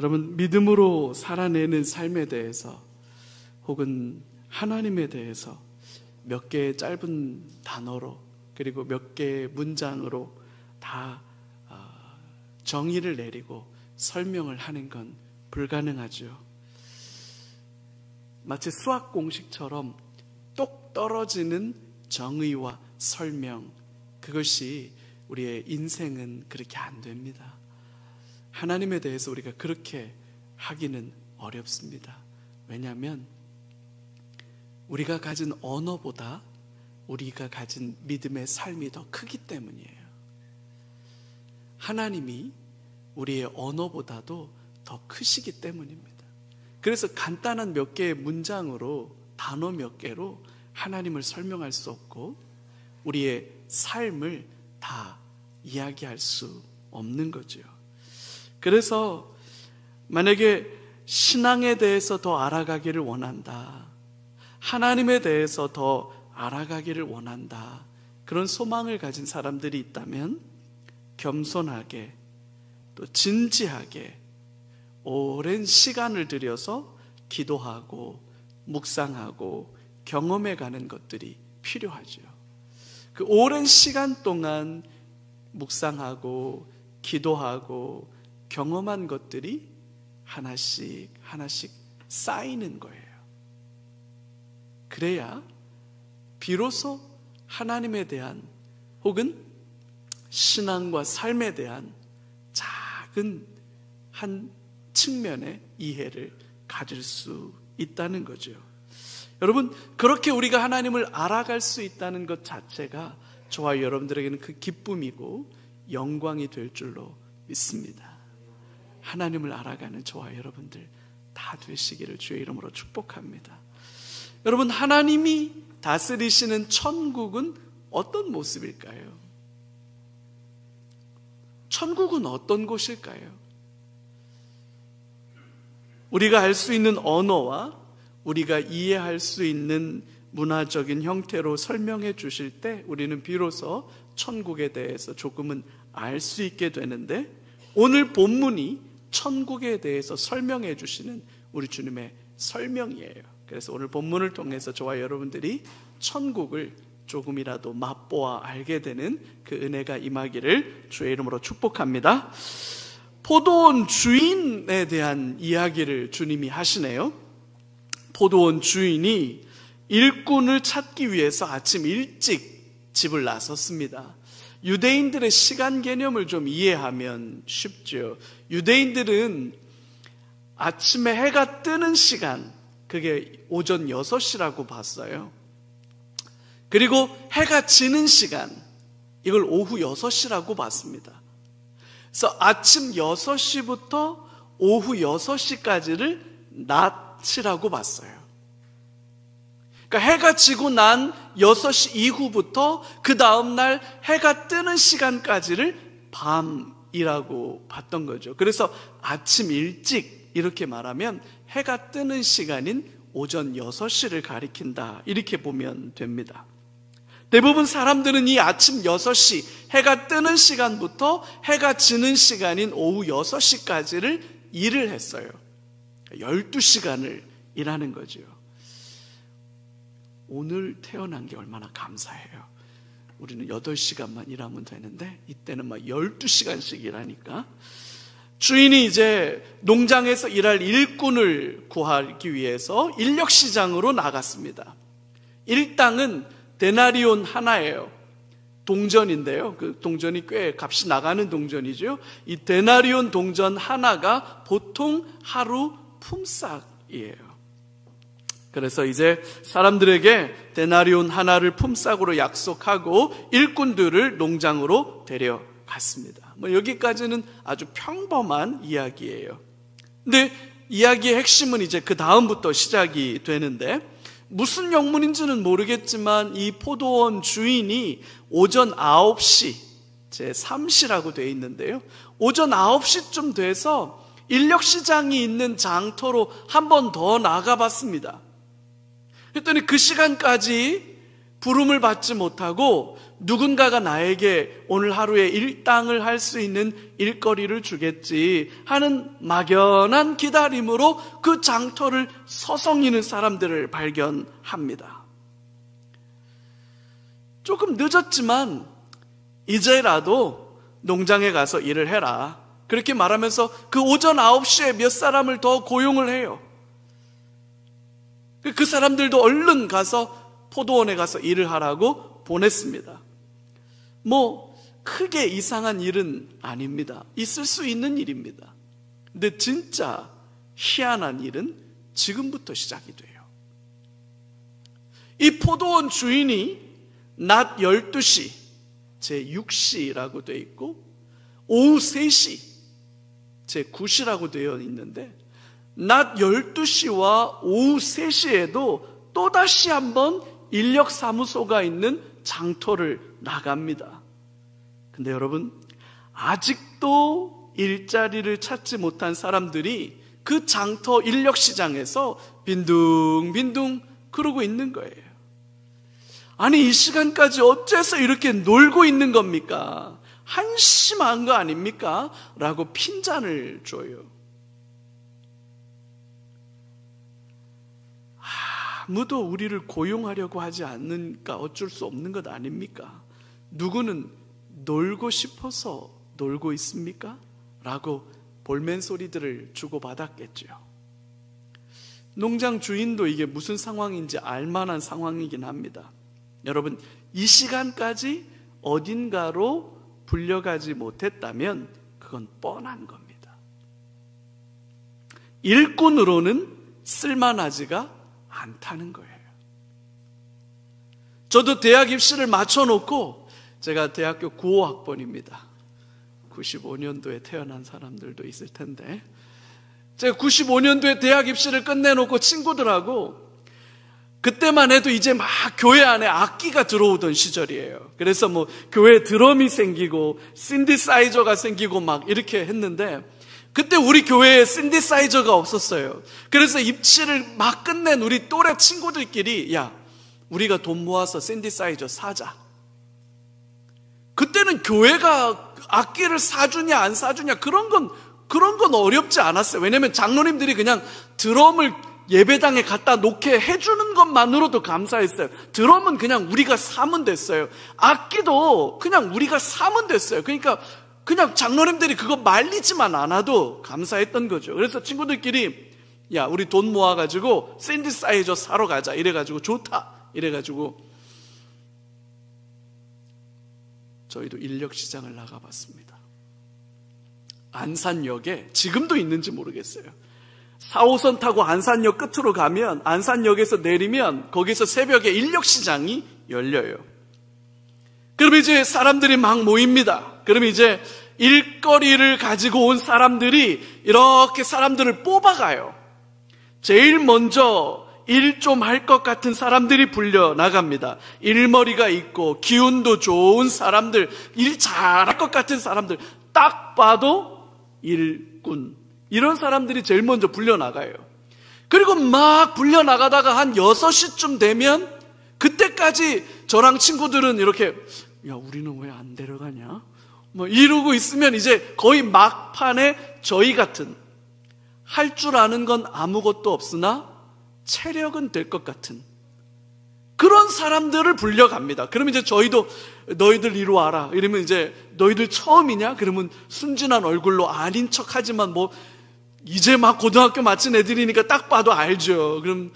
여러분, 믿음으로 살아내는 삶에 대해서 혹은 하나님에 대해서 몇 개의 짧은 단어로 그리고 몇 개의 문장으로 다 정의를 내리고 설명을 하는 건 불가능하죠. 마치 수학 공식처럼 똑 떨어지는 정의와 설명, 그것이 우리의 인생은 그렇게 안 됩니다. 하나님에 대해서 우리가 그렇게 하기는 어렵습니다. 왜냐하면 우리가 가진 언어보다 우리가 가진 믿음의 삶이 더 크기 때문이에요. 하나님이 우리의 언어보다도 더 크시기 때문입니다. 그래서 간단한 몇 개의 문장으로, 단어 몇 개로 하나님을 설명할 수 없고 우리의 삶을 다 이야기할 수 없는 거죠. 그래서 만약에 신앙에 대해서 더 알아가기를 원한다, 하나님에 대해서 더 알아가기를 원한다, 그런 소망을 가진 사람들이 있다면 겸손하게 또 진지하게 오랜 시간을 들여서 기도하고 묵상하고 경험해가는 것들이 필요하죠. 그 오랜 시간 동안 묵상하고 기도하고 경험한 것들이 하나씩 하나씩 쌓이는 거예요. 그래야 비로소 하나님에 대한 혹은 신앙과 삶에 대한 작은 한 측면의 이해를 가질 수 있다는 거죠. 여러분, 그렇게 우리가 하나님을 알아갈 수 있다는 것 자체가 저와 여러분들에게는 그 기쁨이고 영광이 될 줄로 믿습니다. 하나님을 알아가는 저와 여러분들 다 되시기를 주의 이름으로 축복합니다. 여러분, 하나님이 다스리시는 천국은 어떤 모습일까요? 천국은 어떤 곳일까요? 우리가 알 수 있는 언어와 우리가 이해할 수 있는 문화적인 형태로 설명해 주실 때 우리는 비로소 천국에 대해서 조금은 알 수 있게 되는데, 오늘 본문이 천국에 대해서 설명해 주시는 우리 주님의 설명이에요. 그래서 오늘 본문을 통해서 저와 여러분들이 천국을 조금이라도 맛보아 알게 되는 그 은혜가 임하기를 주의 이름으로 축복합니다. 포도원 주인에 대한 이야기를 주님이 하시네요. 포도원 주인이 일꾼을 찾기 위해서 아침 일찍 집을 나섰습니다. 유대인들의 시간 개념을 좀 이해하면 쉽죠. 유대인들은 아침에 해가 뜨는 시간, 그게 오전 6시라고 봤어요. 그리고 해가 지는 시간, 이걸 오후 6시라고 봤습니다. 그래서 아침 6시부터 오후 6시까지를 낮이라고 봤어요. 그러니까 해가 지고 난 6시 이후부터 그 다음날 해가 뜨는 시간까지를 밤이라고 봤던 거죠. 그래서 아침 일찍 이렇게 말하면 해가 뜨는 시간인 오전 6시를 가리킨다, 이렇게 보면 됩니다. 대부분 사람들은 이 아침 6시, 해가 뜨는 시간부터 해가 지는 시간인 오후 6시까지를 일을 했어요. 12시간을 일하는 거죠. 오늘 태어난 게 얼마나 감사해요. 우리는 8시간만 일하면 되는데 이때는 막 12시간씩 일하니까. 주인이 이제 농장에서 일할 일꾼을 구하기 위해서 인력시장으로 나갔습니다. 일당은 데나리온 하나예요. 동전인데요. 그 동전이 꽤 값이 나가는 동전이죠. 이 데나리온 동전 하나가 보통 하루 품삯이에요. 그래서 이제 사람들에게 데나리온 하나를 품삯으로 약속하고 일꾼들을 농장으로 데려갔습니다. 여기까지는 아주 평범한 이야기예요. 근데 이야기의 핵심은 이제 그 다음부터 시작이 되는데, 무슨 영문인지는 모르겠지만 이 포도원 주인이 오전 9시, 제 3시라고 되어 있는데요, 오전 9시쯤 돼서 인력시장이 있는 장터로 한 번 더 나가봤습니다. 그랬더니 그 시간까지 부름을 받지 못하고 누군가가 나에게 오늘 하루에 일당을 할 수 있는 일거리를 주겠지 하는 막연한 기다림으로 그 장터를 서성이는 사람들을 발견합니다. 조금 늦었지만 이제라도 농장에 가서 일을 해라, 그렇게 말하면서 그 오전 9시에 몇 사람을 더 고용을 해요. 그 사람들도 얼른 가서 포도원에 가서 일을 하라고 보냈습니다. 크게 이상한 일은 아닙니다. 있을 수 있는 일입니다. 근데 진짜 희한한 일은 지금부터 시작이 돼요. 이 포도원 주인이 낮 12시, 제6시라고 되어 있고 오후 3시, 제9시라고 되어 있는데 낮 12시와 오후 3시에도 또다시 한번 인력사무소가 있는 장터를 나갑니다. 근데 여러분, 아직도 일자리를 찾지 못한 사람들이 그 장터 인력시장에서 빈둥빈둥 그러고 있는 거예요. 아니, 이 시간까지 어째서 이렇게 놀고 있는 겁니까? 한심한 거 아닙니까? 라고 핀잔을 줘요. 아무도 우리를 고용하려고 하지 않으니까 어쩔 수 없는 것 아닙니까? 누구는 놀고 싶어서 놀고 있습니까? 라고 볼멘 소리들을 주고받았겠죠. 농장 주인도 이게 무슨 상황인지 알만한 상황이긴 합니다. 여러분, 이 시간까지 어딘가로 불려가지 못했다면 그건 뻔한 겁니다. 일꾼으로는 쓸만하지가 않다는 거예요. 저도 대학 입시를 맞춰놓고, 제가 대학교 95학번입니다. 95년도에 태어난 사람들도 있을 텐데, 제가 95년도에 대학 입시를 끝내놓고 친구들하고, 그때만 해도 이제 막 교회 안에 악기가 들어오던 시절이에요. 그래서 교회에 드럼이 생기고 신디사이저가 생기고 막 이렇게 했는데, 그때 우리 교회에 신디사이저가 없었어요. 그래서 입시를 막 끝낸 우리 또래 친구들끼리, 야, 우리가 돈 모아서 신디사이저 사자. 그때는 교회가 악기를 사주냐 안 사주냐 그런 건 어렵지 않았어요. 왜냐면 장로님들이 그냥 드럼을 예배당에 갖다 놓게 해주는 것만으로도 감사했어요. 드럼은 그냥 우리가 사면 됐어요. 악기도 그냥 우리가 사면 됐어요. 그러니까 그냥 장로님들이 그거 말리지만 않아도 감사했던 거죠. 그래서 친구들끼리, 야, 우리 돈 모아가지고 신디사이저 사러 가자 이래가지고, 좋다 이래가지고 저희도 인력시장을 나가봤습니다. 안산역에, 지금도 있는지 모르겠어요, 4호선 타고 안산역 끝으로 가면, 안산역에서 내리면 거기서 새벽에 인력시장이 열려요. 그럼 이제 사람들이 막 모입니다. 그럼 이제 일거리를 가지고 온 사람들이 이렇게 사람들을 뽑아가요. 제일 먼저 일 좀 할 것 같은 사람들이 불려 나갑니다. 일머리가 있고 기운도 좋은 사람들, 일 잘할 것 같은 사람들, 딱 봐도 일꾼, 이런 사람들이 제일 먼저 불려 나가요. 그리고 막 불려 나가다가 한 6시쯤 되면, 그때까지 저랑 친구들은 이렇게, 야, 우리는 왜 안 데려가냐? 이러고 있으면 이제 거의 막판에 저희 같은, 할 줄 아는 건 아무것도 없으나 체력은 될 것 같은 그런 사람들을 불려갑니다. 그러면 이제 저희도, 너희들 이리 와라 이러면, 이제 너희들 처음이냐? 그러면 순진한 얼굴로 아닌 척 하지만 이제 막 고등학교 마친 애들이니까 딱 봐도 알죠. 그럼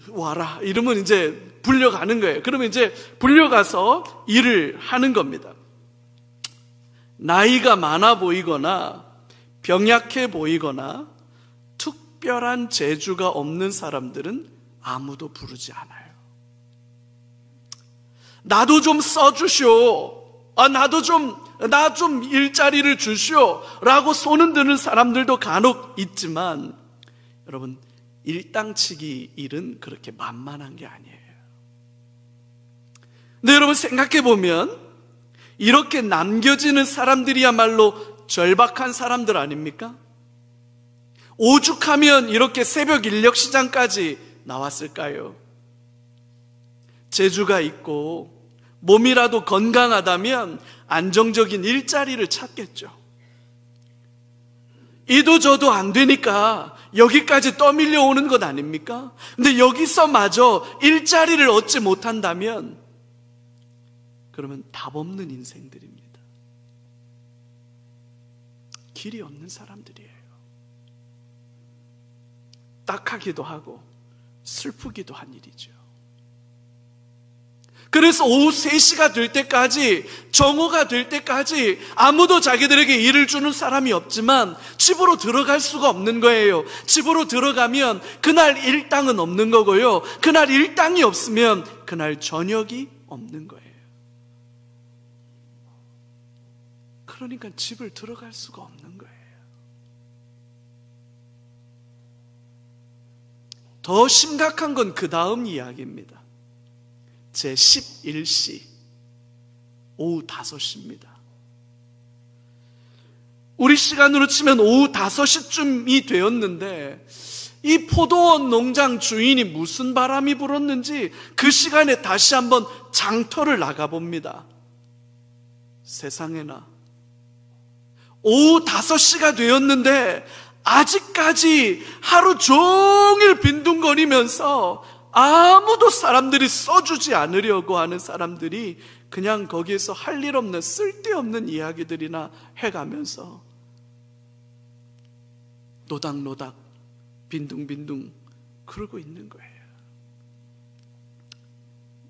와라 이러면 이제 불려가는 거예요. 그러면 이제 불려가서 일을 하는 겁니다. 나이가 많아 보이거나 병약해 보이거나 특별한 재주가 없는 사람들은 아무도 부르지 않아요. 나도 좀 써주시오. 나 좀 일자리를 주시오. 라고 손은 드는 사람들도 간혹 있지만, 여러분, 일당치기 일은 그렇게 만만한 게 아니에요. 근데 여러분 생각해 보면, 이렇게 남겨지는 사람들이야말로 절박한 사람들 아닙니까? 오죽하면 이렇게 새벽 인력시장까지 나왔을까요? 재주가 있고 몸이라도 건강하다면 안정적인 일자리를 찾겠죠. 이도 저도 안 되니까 여기까지 떠밀려 오는 것 아닙니까? 근데 여기서마저 일자리를 얻지 못한다면 그러면 답 없는 인생들입니다. 길이 없는 사람들이에요. 딱하기도 하고 슬프기도 한 일이죠. 그래서 오후 3시가 될 때까지, 정오가 될 때까지 아무도 자기들에게 일을 주는 사람이 없지만 집으로 들어갈 수가 없는 거예요. 집으로 들어가면 그날 일당은 없는 거고요. 그날 일당이 없으면 그날 저녁이 없는 거예요. 그러니까 집을 들어갈 수가 없는 거예요. 더 심각한 건 그 다음 이야기입니다. 제 11시 오후 5시입니다. 우리 시간으로 치면 오후 5시쯤이 되었는데 이 포도원 농장 주인이 무슨 바람이 불었는지 그 시간에 다시 한번 장터를 나가봅니다. 세상에나 오후 5시가 되었는데 아직까지 하루 종일 빈둥거리면서 아무도 사람들이 써주지 않으려고 하는 사람들이 그냥 거기에서 할 일 없는 쓸데없는 이야기들이나 해가면서 노닥노닥 빈둥빈둥 그러고 있는 거예요.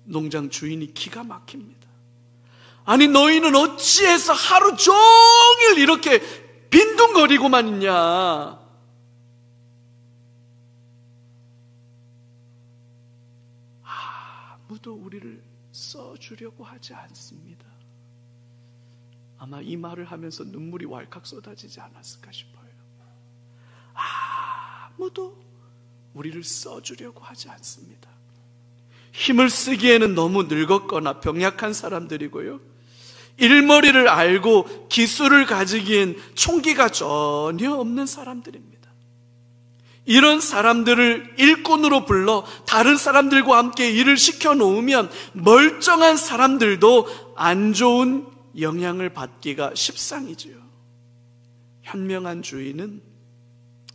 농장 주인이 기가 막힙니다. 아니 너희는 어찌해서 하루 종일 이렇게 빈둥거리고만 있냐? 아무도 우리를 써주려고 하지 않습니다. 아마 이 말을 하면서 눈물이 왈칵 쏟아지지 않았을까 싶어요. 아무도 우리를 써주려고 하지 않습니다. 힘을 쓰기에는 너무 늙었거나 병약한 사람들이고요, 일머리를 알고 기술을 가지기엔 총기가 전혀 없는 사람들입니다. 이런 사람들을 일꾼으로 불러 다른 사람들과 함께 일을 시켜놓으면 멀쩡한 사람들도 안 좋은 영향을 받기가 십상이지요. 현명한 주인은,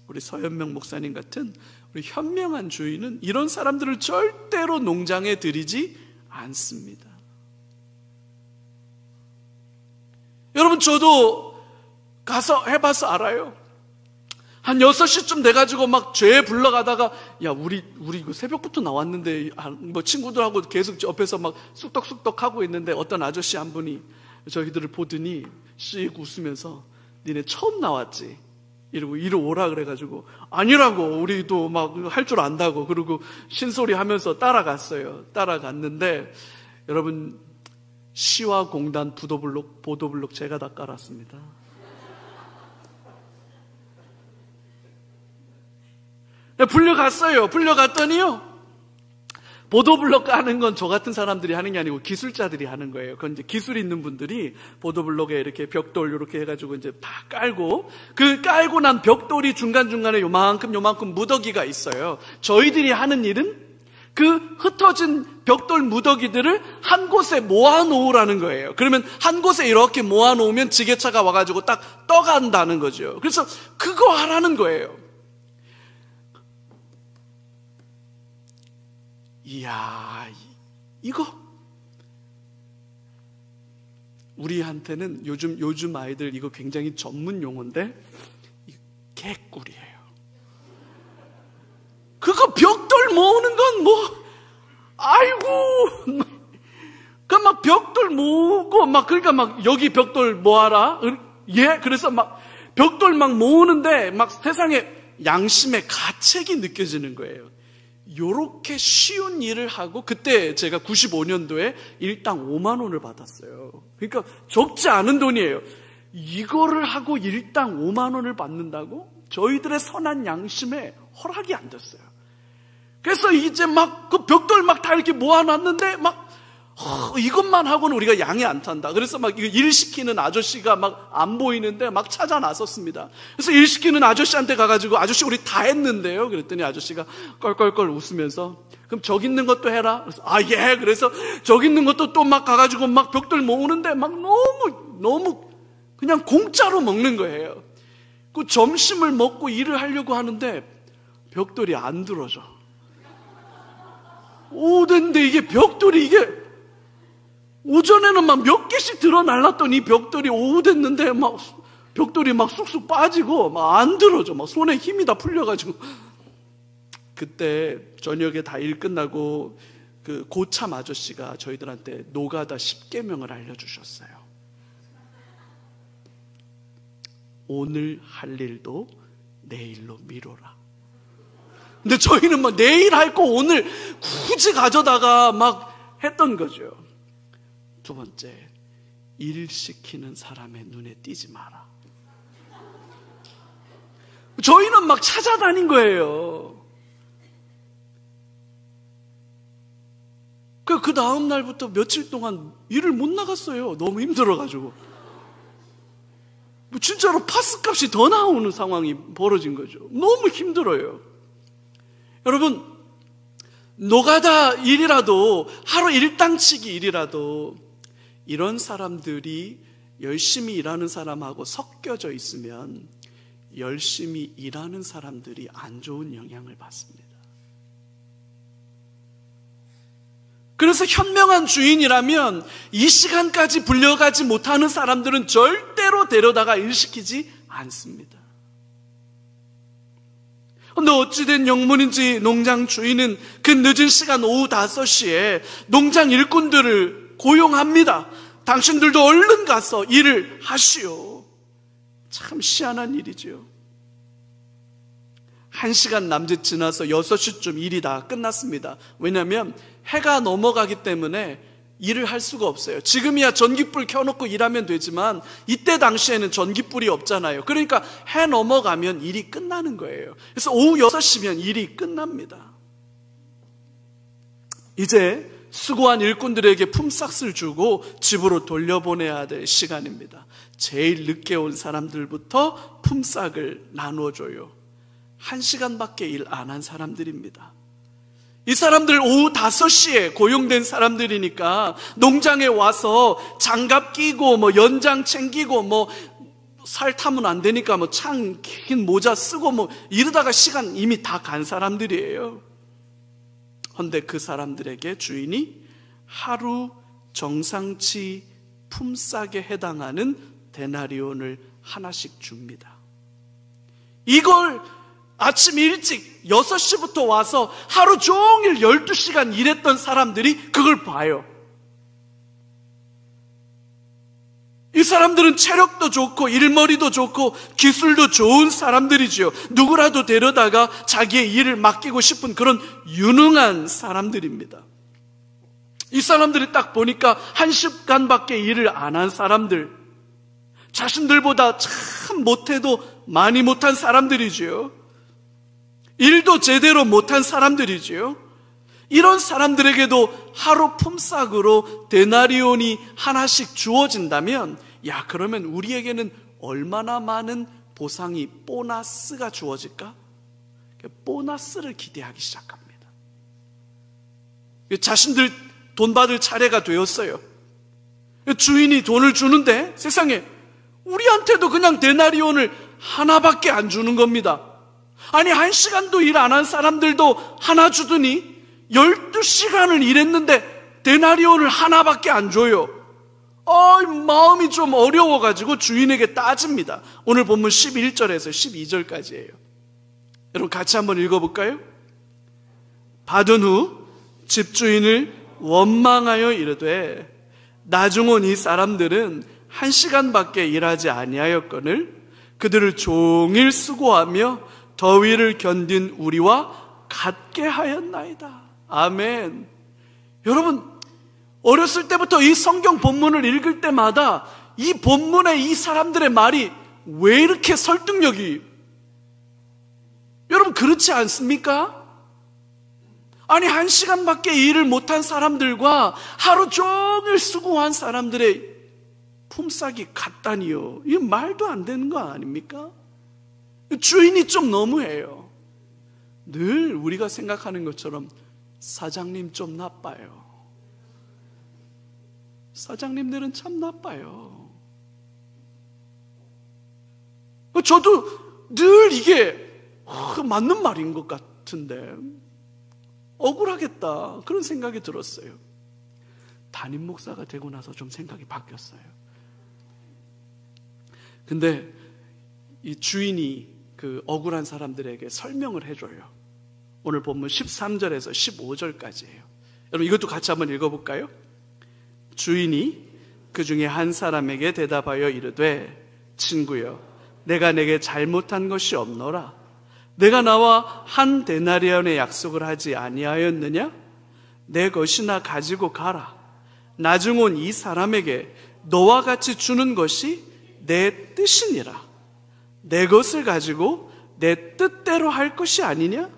우리 서현명 목사님 같은 우리 현명한 주인은 이런 사람들을 절대로 농장에 들이지 않습니다. 여러분, 저도 가서 해봐서 알아요. 한 6시쯤 돼가지고 막 죄 불러가다가, 야, 우리 새벽부터 나왔는데, 뭐 친구들하고 계속 옆에서 막 쑥덕쑥덕 하고 있는데 어떤 아저씨 한 분이 저희들을 보더니 씩 웃으면서, 니네 처음 나왔지? 이러고 이리 오라 그래가지고, 아니라고, 우리도 막 할 줄 안다고. 그러고 신소리 하면서 따라갔어요. 따라갔는데, 여러분, 시와 공단 보도블록 제가 다 깔았습니다. 불려갔어요. 불려갔더니요, 보도블록 까는 건 저 같은 사람들이 하는 게 아니고 기술자들이 하는 거예요. 그건 이제 기술 있는 분들이 보도블록에 이렇게 벽돌 이렇게 해가지고 이제 다 깔고, 그 깔고 난 벽돌이 중간중간에 요만큼 무더기가 있어요. 저희들이 하는 일은 그 흩어진 벽돌 무더기들을 한 곳에 모아놓으라는 거예요. 그러면 한 곳에 이렇게 모아놓으면 지게차가 와가지고 딱 떠간다는 거죠. 그래서 그거 하라는 거예요. 이야, 이거 우리한테는 요즘 아이들 이거 굉장히 전문 용어인데, 개꿀이에요. 그거 벽돌 모으는 건 뭐, 아이고, 그 막 벽돌 모으고 막, 그러니까 막 여기 벽돌 모아라. 예, 그래서 막 벽돌 막 모으는데 막 세상에 양심의 가책이 느껴지는 거예요. 요렇게 쉬운 일을 하고, 그때 제가 95년도에 일당 5만 원을 받았어요. 그러니까 적지 않은 돈이에요. 이거를 하고 일당 5만 원을 받는다고? 저희들의 선한 양심에 허락이 안 됐어요. 그래서 이제 막 그 벽돌 막 다 이렇게 모아놨는데 막 이것만 하고는 우리가 양이 안 탄다. 그래서 막 일 시키는 아저씨가 막 안 보이는데 막 찾아 나섰습니다. 그래서 일 시키는 아저씨한테 가가지고 아저씨 우리 다 했는데요. 그랬더니 아저씨가 껄껄껄 웃으면서 그럼 저기 있는 것도 해라. 그래서 예. 그래서 저기 있는 것도 또 막 가가지고 막 벽돌 모으는데 막 너무 그냥 공짜로 먹는 거예요. 그 점심을 먹고 일을 하려고 하는데 벽돌이 안 들어져. 오후인데 이게 벽돌이 오전에는 막 몇 개씩 들어 날랐더니 벽돌이 오후 됐는데 막 벽돌이 막 쑥쑥 빠지고 막 안 들어져. 막 손에 힘이 다 풀려가지고. 그때 저녁에 다 일 끝나고 그 고참 아저씨가 저희들한테 노가다 10계명을 알려주셨어요. 오늘 할 일도 내일로 미뤄라. 근데 저희는 막 내일 할 거 오늘 굳이 가져다가 막 했던 거죠. 두 번째, 일 시키는 사람의 눈에 띄지 마라. 저희는 막 찾아다닌 거예요. 그 다음 날부터 며칠 동안 일을 못 나갔어요. 너무 힘들어가지고. 진짜로 파스값이 더 나오는 상황이 벌어진 거죠. 너무 힘들어요. 여러분, 노가다 일이라도, 하루 일당치기 일이라도 이런 사람들이 열심히 일하는 사람하고 섞여져 있으면 열심히 일하는 사람들이 안 좋은 영향을 받습니다. 그래서 현명한 주인이라면 이 시간까지 불려가지 못하는 사람들은 절대로 데려다가 일시키지 않습니다. 근데 어찌된 영문인지 농장 주인은 그 늦은 시간 오후 5시에 농장 일꾼들을 고용합니다. 당신들도 얼른 가서 일을 하시오. 참 희한한 일이죠. 1시간 남짓 지나서 6시쯤 일이 다 끝났습니다. 왜냐하면 해가 넘어가기 때문에 일을 할 수가 없어요. 지금이야 전기불 켜놓고 일하면 되지만 이때 당시에는 전기불이 없잖아요. 그러니까 해 넘어가면 일이 끝나는 거예요. 그래서 오후 6시면 일이 끝납니다. 이제 수고한 일꾼들에게 품삯을 주고 집으로 돌려보내야 될 시간입니다. 제일 늦게 온 사람들부터 품삯을 나눠줘요. 1시간밖에 일 안 한 사람들입니다. 이 사람들 오후 5시에 고용된 사람들이니까 농장에 와서 장갑 끼고 뭐 연장 챙기고 뭐 살 타면 안 되니까 뭐 창 긴 모자 쓰고 뭐 이러다가 시간 이미 다 간 사람들이에요. 그런데 그 사람들에게 주인이 하루 정상치 품삯에 해당하는 데나리온을 하나씩 줍니다. 이걸 아침 일찍 6시부터 와서 하루 종일 12시간 일했던 사람들이 그걸 봐요. 이 사람들은 체력도 좋고 일머리도 좋고 기술도 좋은 사람들이죠. 누구라도 데려다가 자기의 일을 맡기고 싶은 그런 유능한 사람들입니다. 이 사람들이 딱 보니까 1시간밖에 일을 안 한 사람들, 자신들보다 참 못해도 많이 못한 사람들이지요. 일도 제대로 못한 사람들이지요. 이런 사람들에게도 하루 품삯으로 데나리온이 하나씩 주어진다면, 야, 그러면 우리에게는 얼마나 많은 보상이, 보너스가 주어질까? 보너스를 기대하기 시작합니다. 자신들 돈 받을 차례가 되었어요. 주인이 돈을 주는데 세상에 우리한테도 그냥 데나리온을 하나밖에 안 주는 겁니다. 아니 1시간도 일 안 한 사람들도 하나 주더니 12시간을 일했는데 데나리온을 하나밖에 안 줘요. 마음이 좀 어려워가지고 주인에게 따집니다. 오늘 본문 11절에서 12절까지예요. 여러분 같이 한번 읽어볼까요? 받은 후 집주인을 원망하여 이르되 나중 온 이 사람들은 1시간밖에 일하지 아니하였거늘 그들을 종일 수고하며 더위를 견딘 우리와 같게 하였나이다. 아멘. 여러분, 어렸을 때부터 이 성경 본문을 읽을 때마다 이 본문의 이 사람들의 말이 왜 이렇게 설득력이, 여러분 그렇지 않습니까? 아니 1시간밖에 일을 못한 사람들과 하루 종일 수고한 사람들의 품삯이 같다니요. 이게 말도 안 되는 거 아닙니까? 주인이 좀 너무해요. 늘 우리가 생각하는 것처럼 사장님 좀 나빠요. 사장님들은 참 나빠요. 저도 늘 이게 맞는 말인 것 같은데 억울하겠다 그런 생각이 들었어요. 담임 목사가 되고 나서 좀 생각이 바뀌었어요. 근데 이 주인이 그 억울한 사람들에게 설명을 해줘요. 오늘 본문 13절에서 15절까지예요. 여러분 이것도 같이 한번 읽어볼까요? 주인이 그 중에 한 사람에게 대답하여 이르되 친구여 내가 내게 잘못한 것이 없노라. 내가 나와 한 데나리온의 약속을 하지 아니하였느냐? 내 것이나 가지고 가라. 나중 온 이 사람에게 너와 같이 주는 것이 내 뜻이니라. 내 것을 가지고 내 뜻대로 할 것이 아니냐?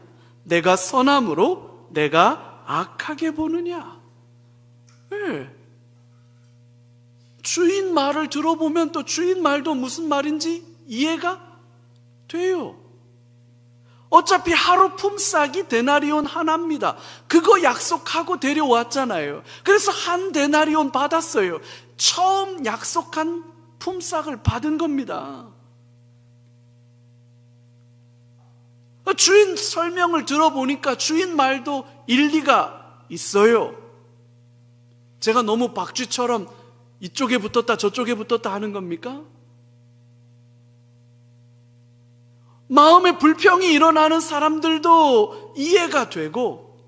내가 선함으로 내가 악하게 보느냐? 네. 주인 말을 들어보면 또 주인 말도 무슨 말인지 이해가 돼요. 어차피 하루 품삯이 데나리온 하나입니다. 그거 약속하고 데려왔잖아요. 그래서 한 데나리온 받았어요. 처음 약속한 품삯을 받은 겁니다. 주인 설명을 들어보니까 주인 말도 일리가 있어요. 제가 너무 박쥐처럼 이쪽에 붙었다 저쪽에 붙었다 하는 겁니까? 마음에 불평이 일어나는 사람들도 이해가 되고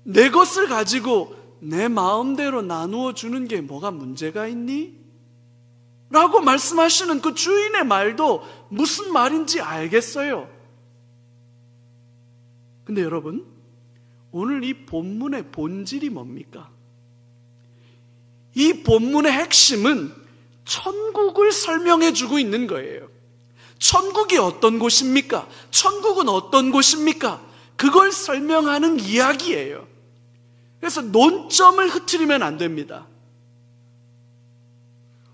내 것을 가지고 내 마음대로 나누어 주는 게 뭐가 문제가 있니? 라고 말씀하시는 그 주인의 말도 무슨 말인지 알겠어요. 근데 여러분, 오늘 이 본문의 본질이 뭡니까? 이 본문의 핵심은 천국을 설명해 주고 있는 거예요. 천국이 어떤 곳입니까? 천국은 어떤 곳입니까? 그걸 설명하는 이야기예요. 그래서 논점을 흐트리면 안 됩니다.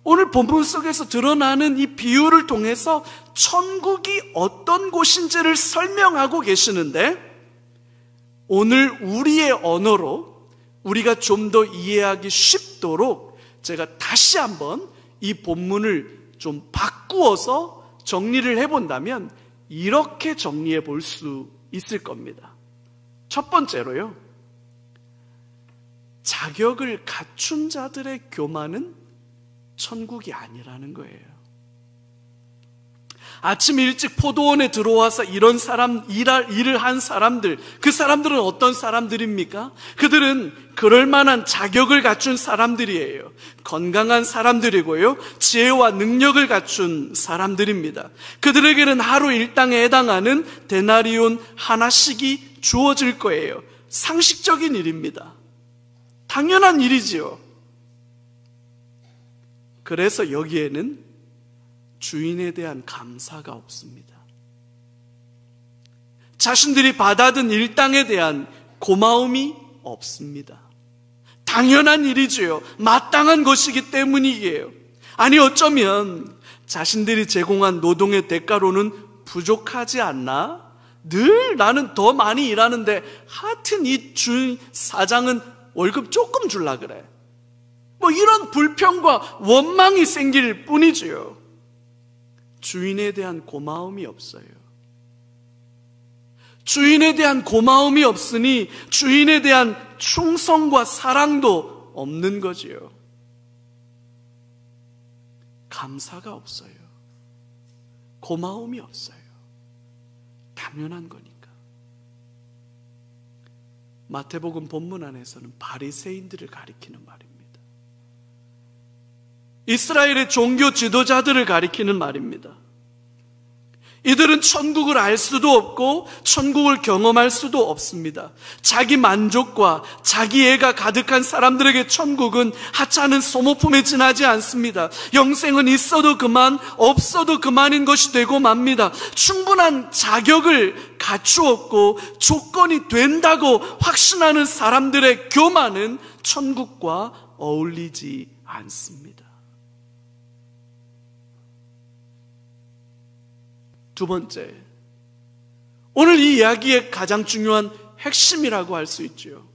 오늘 본문 속에서 드러나는 이 비유를 통해서 천국이 어떤 곳인지를 설명하고 계시는데 오늘 우리의 언어로 우리가 좀 더 이해하기 쉽도록 제가 다시 한번 이 본문을 좀 바꾸어서 정리를 해본다면 이렇게 정리해 볼 수 있을 겁니다. 첫 번째로요, 자격을 갖춘 자들의 교만은 천국이 아니라는 거예요. 아침 일찍 포도원에 들어와서 이런 일을 한 사람들, 그 사람들은 어떤 사람들입니까? 그들은 그럴 만한 자격을 갖춘 사람들이에요. 건강한 사람들이고요, 지혜와 능력을 갖춘 사람들입니다. 그들에게는 하루 일당에 해당하는 데나리온 하나씩이 주어질 거예요. 상식적인 일입니다. 당연한 일이지요. 그래서 여기에는 주인에 대한 감사가 없습니다. 자신들이 받아든 일당에 대한 고마움이 없습니다. 당연한 일이지요. 마땅한 것이기 때문이에요. 아니 어쩌면 자신들이 제공한 노동의 대가로는 부족하지 않나? 늘 나는 더 많이 일하는데 하여튼 이 주인 사장은 월급 조금 줄라 그래. 뭐 이런 불평과 원망이 생길 뿐이지요. 주인에 대한 고마움이 없어요. 주인에 대한 고마움이 없으니 주인에 대한 충성과 사랑도 없는 거지요. 감사가 없어요. 고마움이 없어요. 당연한 거니까. 마태복음 본문 안에서는 바리새인들을 가리키는 말입니다. 이스라엘의 종교 지도자들을 가리키는 말입니다. 이들은 천국을 알 수도 없고 천국을 경험할 수도 없습니다. 자기 만족과 자기애가 가득한 사람들에게 천국은 하찮은 소모품에 지나지 않습니다. 영생은 있어도 그만, 없어도 그만인 것이 되고 맙니다. 충분한 자격을 갖추었고 조건이 된다고 확신하는 사람들의 교만은 천국과 어울리지 않습니다. 두 번째, 오늘 이 이야기의 가장 중요한 핵심이라고 할 수 있죠.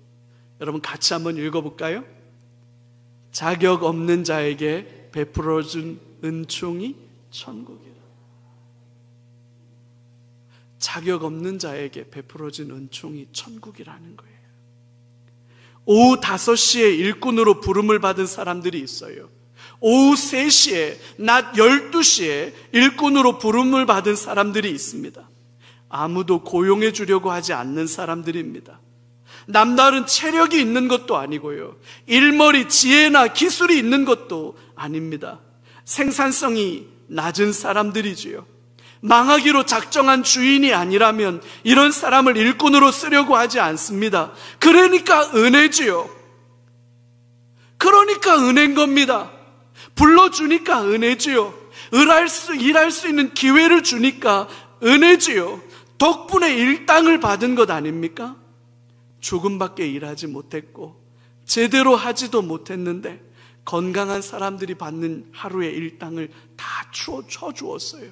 여러분 같이 한번 읽어볼까요? 자격 없는 자에게 베풀어준 은총이 천국이라. 자격 없는 자에게 베풀어진 은총이 천국이라는 거예요. 오후 5시에 일꾼으로 부름을 받은 사람들이 있어요. 오후 3시에, 낮 12시에 일꾼으로 부름을 받은 사람들이 있습니다. 아무도 고용해 주려고 하지 않는 사람들입니다. 남다른 체력이 있는 것도 아니고요. 일머리, 지혜나 기술이 있는 것도 아닙니다. 생산성이 낮은 사람들이지요. 망하기로 작정한 주인이 아니라면 이런 사람을 일꾼으로 쓰려고 하지 않습니다. 그러니까 은혜지요. 그러니까 은혜인 겁니다. 불러주니까 은혜지요. 일할 수 있는 기회를 주니까 은혜지요. 덕분에 일당을 받은 것 아닙니까? 조금밖에 일하지 못했고 제대로 하지도 못했는데 건강한 사람들이 받는 하루의 일당을 다 쳐주었어요.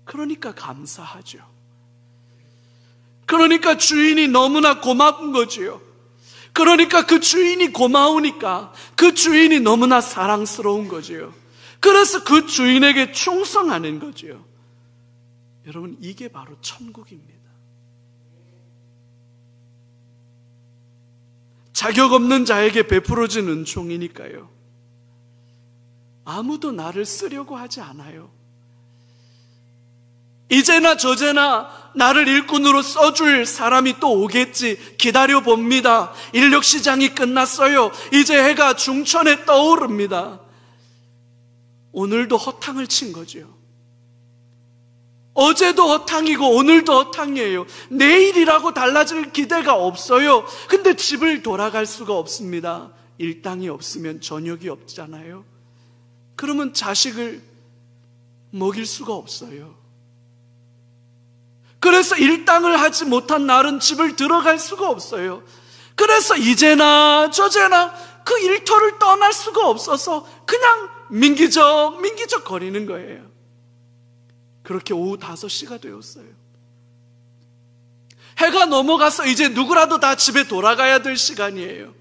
그러니까 감사하죠. 그러니까 주인이 너무나 고마운 거지요. 그러니까 그 주인이 고마우니까 그 주인이 너무나 사랑스러운 거지요. 그래서 그 주인에게 충성하는 거지요. 여러분, 이게 바로 천국입니다. 자격 없는 자에게 베풀어진 은총이니까요. 아무도 나를 쓰려고 하지 않아요. 이제나 저제나 나를 일꾼으로 써줄 사람이 또 오겠지 기다려봅니다. 인력시장이 끝났어요. 이제 해가 중천에 떠오릅니다. 오늘도 허탕을 친 거죠. 어제도 허탕이고 오늘도 허탕이에요. 내일이라고 달라질 기대가 없어요. 근데 집을 돌아갈 수가 없습니다. 일당이 없으면 저녁이 없잖아요. 그러면 자식을 먹일 수가 없어요. 그래서 일당을 하지 못한 날은 집을 들어갈 수가 없어요. 그래서 이제나 저제나 그 일터를 떠날 수가 없어서 그냥 민기적 거리는 거예요. 그렇게 오후 5시가 되었어요. 해가 넘어가서 이제 누구라도 다 집에 돌아가야 될 시간이에요.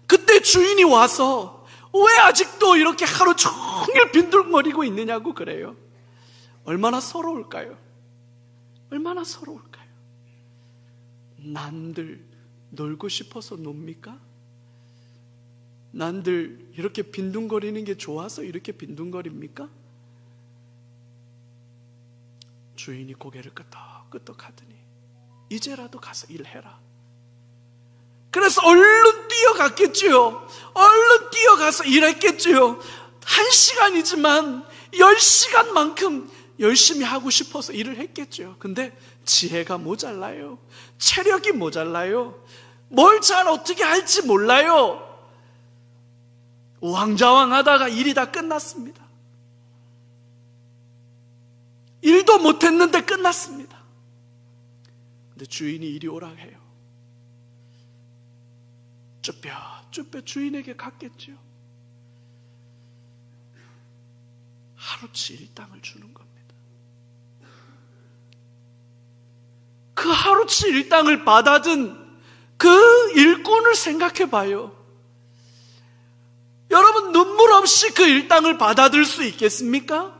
그때 주인이 와서 왜 아직도 이렇게 하루 종일 빈둥거리고 있느냐고 그래요. 얼마나 서러울까요? 얼마나 서러울까요? 난들 놀고 싶어서 놉니까? 난들 이렇게 빈둥거리는 게 좋아서 이렇게 빈둥거립니까? 주인이 고개를 끄덕끄덕 하더니 이제라도 가서 일해라. 그래서 얼른 뛰어갔겠지요. 얼른 뛰어가서 일했겠지요. 1시간이지만 10시간만큼 열심히 하고 싶어서 일을 했겠죠. 근데 지혜가 모자라요. 체력이 모자라요. 뭘 잘 어떻게 할지 몰라요. 우왕좌왕하다가 일이 다 끝났습니다. 일도 못했는데 끝났습니다. 근데 주인이 이리 오라 해요. 쭈뼛 주인에게 갔겠죠. 하루치 일당을 주는 겁니다. 그 하루치 일당을 받아든 그 일꾼을 생각해 봐요. 여러분, 눈물 없이 그 일당을 받아들 수 있겠습니까?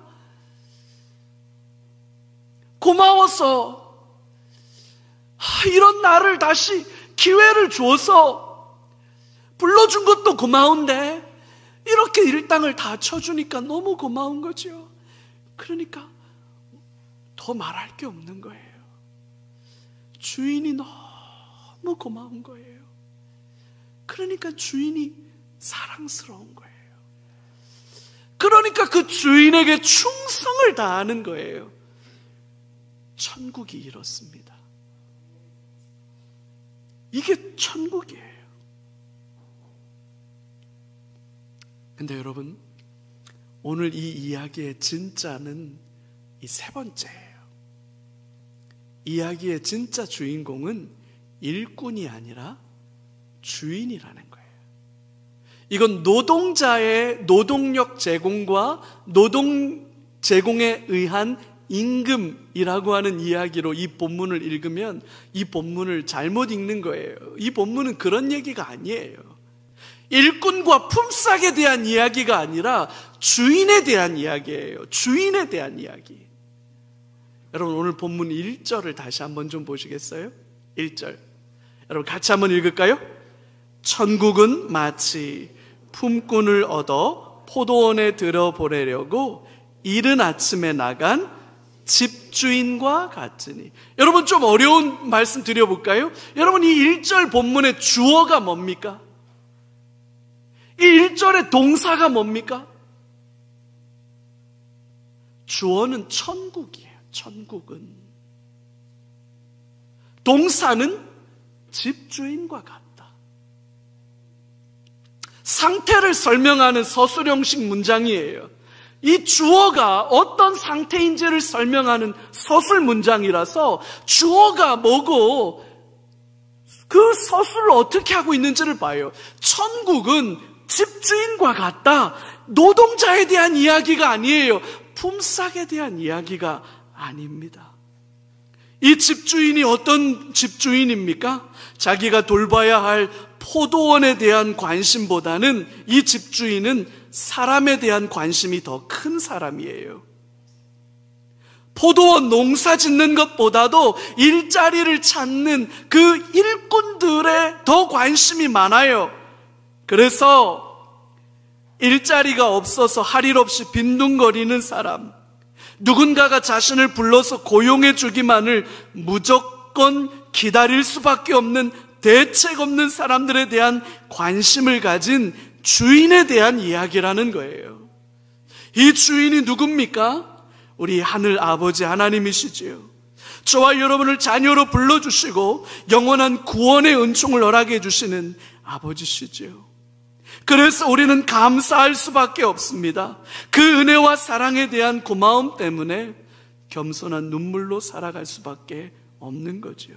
고마워서 이런 나를 다시 기회를 주어서 불러준 것도 고마운데 이렇게 일당을 다 쳐주니까 너무 고마운 거죠. 그러니까 더 말할 게 없는 거예요. 주인이 너무 고마운 거예요. 그러니까 주인이 사랑스러운 거예요. 그러니까 그 주인에게 충성을 다하는 거예요. 천국이 이렇습니다. 이게 천국이에요. 근데 여러분, 오늘 이 이야기의 진짜는 이 세 번째예요. 이야기의 진짜 주인공은 일꾼이 아니라 주인이라는 거예요. 이건 노동자의 노동력 제공과 노동 제공에 의한 임금이라고 하는 이야기로 이 본문을 읽으면 이 본문을 잘못 읽는 거예요. 이 본문은 그런 얘기가 아니에요. 일꾼과 품삯에 대한 이야기가 아니라 주인에 대한 이야기예요. 주인에 대한 이야기. 여러분, 오늘 본문 1절을 다시 한번 좀 보시겠어요? 1절. 여러분 같이 한번 읽을까요? 천국은 마치 품꾼을 얻어 포도원에 들여보내려고 이른 아침에 나간 집주인과 같으니. 여러분, 좀 어려운 말씀 드려볼까요? 여러분, 이 1절 본문의 주어가 뭡니까? 이 1절의 동사가 뭡니까? 주어는 천국이에요. 천국은. 동사는 집주인과 같다. 상태를 설명하는 서술형식 문장이에요. 이 주어가 어떤 상태인지를 설명하는 서술 문장이라서 주어가 뭐고 그 서술을 어떻게 하고 있는지를 봐요. 천국은 집주인과 같다. 노동자에 대한 이야기가 아니에요. 품삯에 대한 이야기가 아닙니다. 이 집주인이 어떤 집주인입니까? 자기가 돌봐야 할 포도원에 대한 관심보다는 이 집주인은 사람에 대한 관심이 더 큰 사람이에요. 포도원 농사 짓는 것보다도 일자리를 찾는 그 일꾼들에 더 관심이 많아요. 그래서 일자리가 없어서 할 일 없이 빈둥거리는 사람, 누군가가 자신을 불러서 고용해 주기만을 무조건 기다릴 수밖에 없는 대책 없는 사람들에 대한 관심을 가진 주인에 대한 이야기라는 거예요. 이 주인이 누굽니까? 우리 하늘 아버지 하나님이시지요. 저와 여러분을 자녀로 불러주시고 영원한 구원의 은총을 허락해 주시는 아버지시지요. 그래서 우리는 감사할 수밖에 없습니다. 그 은혜와 사랑에 대한 고마움 때문에 겸손한 눈물로 살아갈 수밖에 없는 거죠.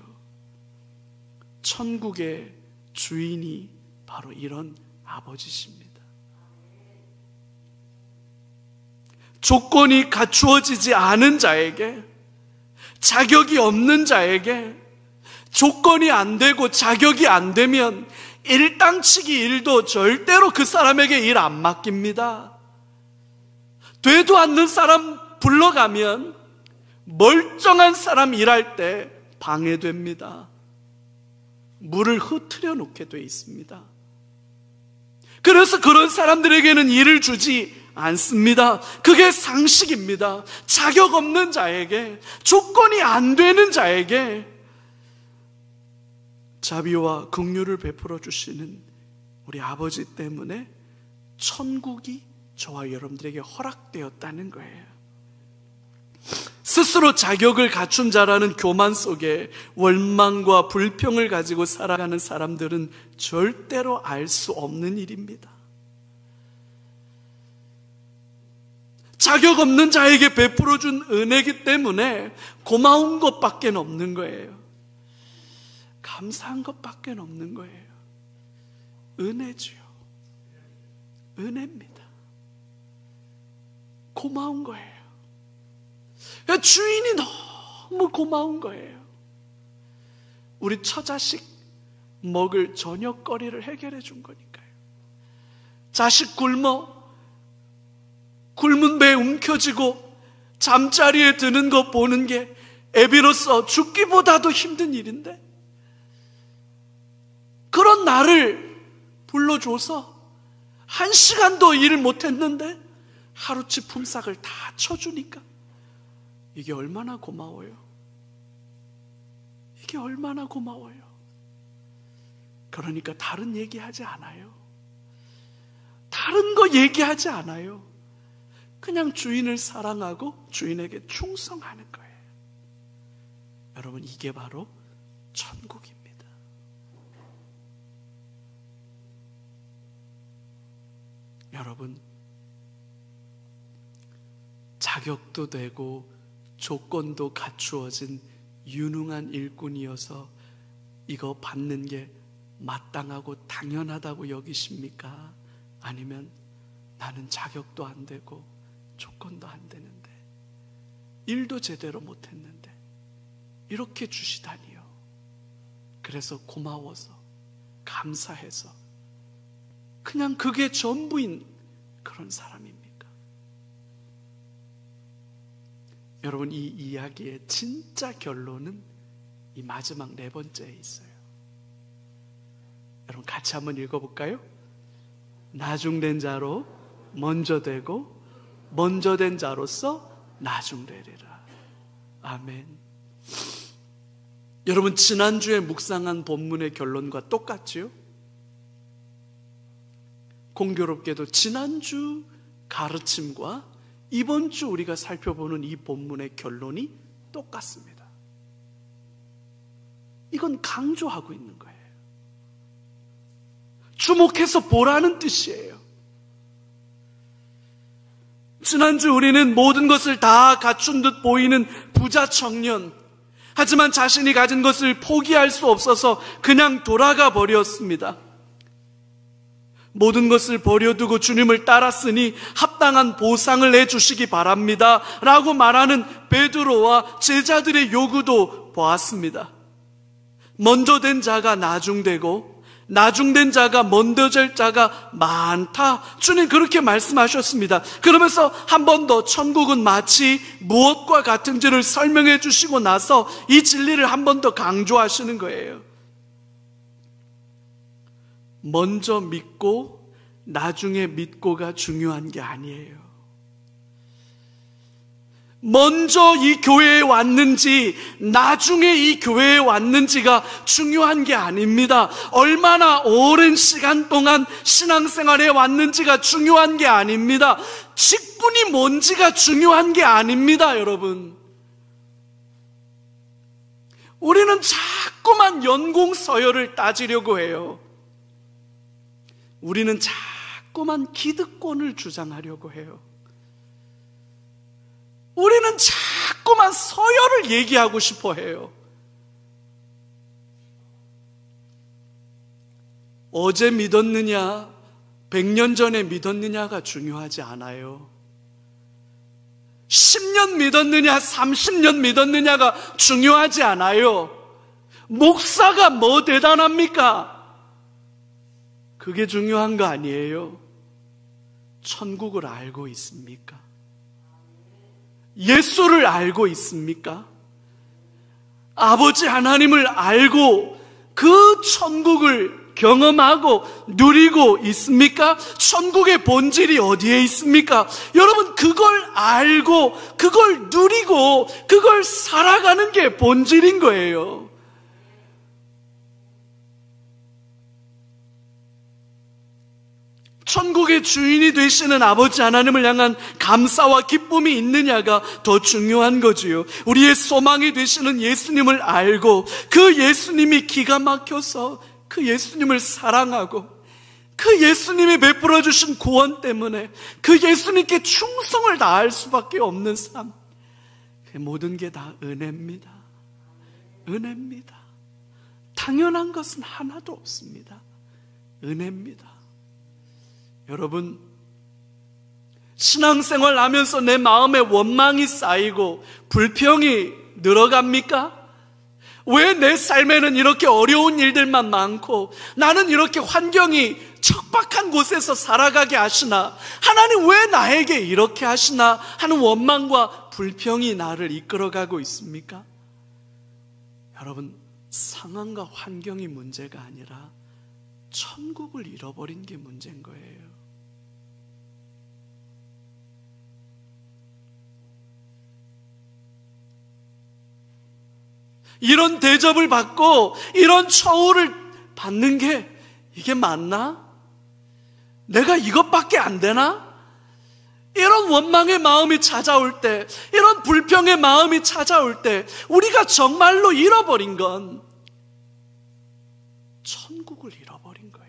천국의 주인이 바로 이런 아버지십니다. 조건이 갖추어지지 않은 자에게, 자격이 없는 자에게, 조건이 안 되고 자격이 안 되면 일당치기 일도 절대로 그 사람에게 일 안 맡깁니다. 되도 않는 사람 불러가면 멀쩡한 사람 일할 때 방해됩니다. 물을 흐트려 놓게 돼 있습니다. 그래서 그런 사람들에게는 일을 주지 않습니다. 그게 상식입니다. 자격 없는 자에게, 조건이 안 되는 자에게 자비와 긍휼을 베풀어 주시는 우리 아버지 때문에 천국이 저와 여러분들에게 허락되었다는 거예요. 스스로 자격을 갖춘 자라는 교만 속에 원망과 불평을 가지고 살아가는 사람들은 절대로 알 수 없는 일입니다. 자격 없는 자에게 베풀어 준 은혜이기 때문에 고마운 것밖에 없는 거예요. 감사한 것밖에 없는 거예요. 은혜지요. 은혜입니다. 고마운 거예요. 주인이 너무 고마운 거예요. 우리 처자식 먹을 저녁거리를 해결해 준 거니까요. 자식 굶은 배 움켜쥐고 잠자리에 드는 거 보는 게 애비로서 죽기보다도 힘든 일인데, 그런 나를 불러줘서 1시간도 일을 못했는데 하루치 품삯을 다 쳐주니까 이게 얼마나 고마워요. 이게 얼마나 고마워요. 그러니까 다른 얘기하지 않아요. 다른 거 얘기하지 않아요. 그냥 주인을 사랑하고 주인에게 충성하는 거예요. 여러분, 이게 바로 천국입니다. 여러분, 자격도 되고 조건도 갖추어진 유능한 일꾼이어서 이거 받는 게 마땅하고 당연하다고 여기십니까? 아니면 나는 자격도 안 되고 조건도 안 되는데 일도 제대로 못했는데 이렇게 주시다니요. 그래서 고마워서 감사해서 그냥 그게 전부인 그런 사람입니까? 여러분, 이 이야기의 진짜 결론은 이 마지막 네 번째에 있어요. 여러분, 같이 한번 읽어볼까요? 나중된 자로 먼저 되고 먼저 된 자로서 나중되리라. 아멘. 여러분, 지난주에 묵상한 본문의 결론과 똑같지요? 공교롭게도 지난주 가르침과 이번 주 우리가 살펴보는 이 본문의 결론이 똑같습니다. 이건 강조하고 있는 거예요. 주목해서 보라는 뜻이에요. 지난주 우리는 모든 것을 다 갖춘 듯 보이는 부자 청년, 하지만 자신이 가진 것을 포기할 수 없어서 그냥 돌아가 버렸습니다. 모든 것을 버려두고 주님을 따랐으니 합당한 보상을 내주시기 바랍니다 라고 말하는 베드로와 제자들의 요구도 보았습니다. 먼저 된 자가 나중되고 나중된 자가 먼저 될 자가 많다, 주님 그렇게 말씀하셨습니다. 그러면서 한 번 더 천국은 마치 무엇과 같은지를 설명해 주시고 나서 이 진리를 한 번 더 강조하시는 거예요. 먼저 믿고 나중에 믿고가 중요한 게 아니에요. 먼저 이 교회에 왔는지 나중에 이 교회에 왔는지가 중요한 게 아닙니다. 얼마나 오랜 시간 동안 신앙생활에 왔는지가 중요한 게 아닙니다. 직분이 뭔지가 중요한 게 아닙니다, 여러분. 우리는 자꾸만 연공서열을 따지려고 해요. 우리는 자꾸만 기득권을 주장하려고 해요. 우리는 자꾸만 서열을 얘기하고 싶어 해요. 어제 믿었느냐, 100년 전에 믿었느냐가 중요하지 않아요. 10년 믿었느냐, 30년 믿었느냐가 중요하지 않아요. 목사가 뭐 대단합니까? 그게 중요한 거 아니에요. 천국을 알고 있습니까? 예수를 알고 있습니까? 아버지 하나님을 알고 그 천국을 경험하고 누리고 있습니까? 천국의 본질이 어디에 있습니까? 여러분, 그걸 알고 그걸 누리고 그걸 살아가는 게 본질인 거예요. 천국의 주인이 되시는 아버지 하나님을 향한 감사와 기쁨이 있느냐가 더 중요한 거지요. 우리의 소망이 되시는 예수님을 알고 그 예수님이 기가 막혀서 그 예수님을 사랑하고 그 예수님이 베풀어 주신 구원 때문에 그 예수님께 충성을 다할 수밖에 없는 삶, 그 모든 게 다 은혜입니다. 은혜입니다. 당연한 것은 하나도 없습니다. 은혜입니다. 여러분, 신앙생활 하면서 내 마음에 원망이 쌓이고 불평이 늘어갑니까? 왜 내 삶에는 이렇게 어려운 일들만 많고 나는 이렇게 환경이 척박한 곳에서 살아가게 하시나, 하나님 왜 나에게 이렇게 하시나 하는 원망과 불평이 나를 이끌어가고 있습니까? 여러분, 상황과 환경이 문제가 아니라 천국을 잃어버린 게 문제인 거예요. 이런 대접을 받고 이런 처우를 받는 게 이게 맞나? 내가 이것밖에 안 되나? 이런 원망의 마음이 찾아올 때, 이런 불평의 마음이 찾아올 때 우리가 정말로 잃어버린 건 천국을 잃어버린 거예요.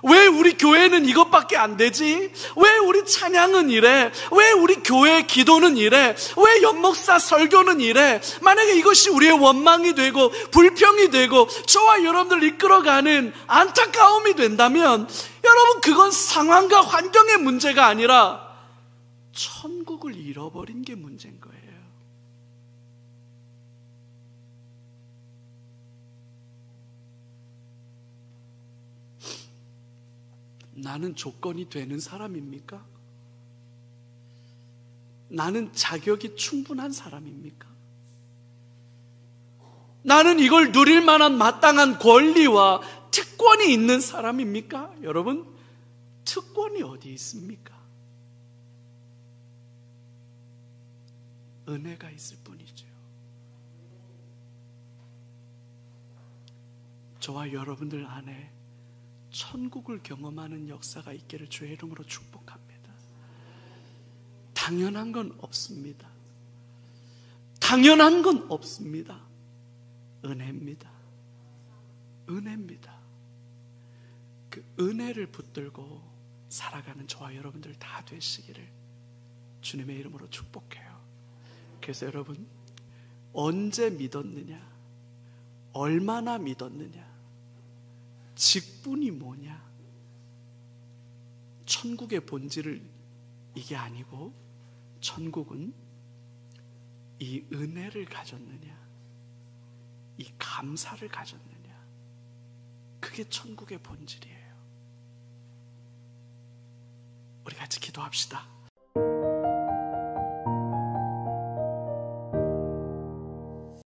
왜 우리 교회는 이것밖에 안 되지? 왜 우리 찬양은 이래? 왜 우리 교회 기도는 이래? 왜 연목사 설교는 이래? 만약에 이것이 우리의 원망이 되고 불평이 되고 저와 여러분들 이끌어가는 안타까움이 된다면 여러분, 그건 상황과 환경의 문제가 아니라 천국을 잃어버린 게 문제인 거예요. 나는 조건이 되는 사람입니까? 나는 자격이 충분한 사람입니까? 나는 이걸 누릴 만한 마땅한 권리와 특권이 있는 사람입니까? 여러분, 특권이 어디 있습니까? 은혜가 있을 뿐이죠. 저와 여러분들 안에 천국을 경험하는 역사가 있기를 주의 이름으로 축복합니다. 당연한 건 없습니다. 당연한 건 없습니다. 은혜입니다. 은혜입니다. 그 은혜를 붙들고 살아가는 저와 여러분들 다 되시기를 주님의 이름으로 축복해요. 그래서 여러분, 언제 믿었느냐, 얼마나 믿었느냐, 직분이 뭐냐, 천국의 본질을 이게 아니고 천국은 이 은혜를 가졌느냐, 이 감사를 가졌느냐, 그게 천국의 본질이에요. 우리 같이 기도합시다.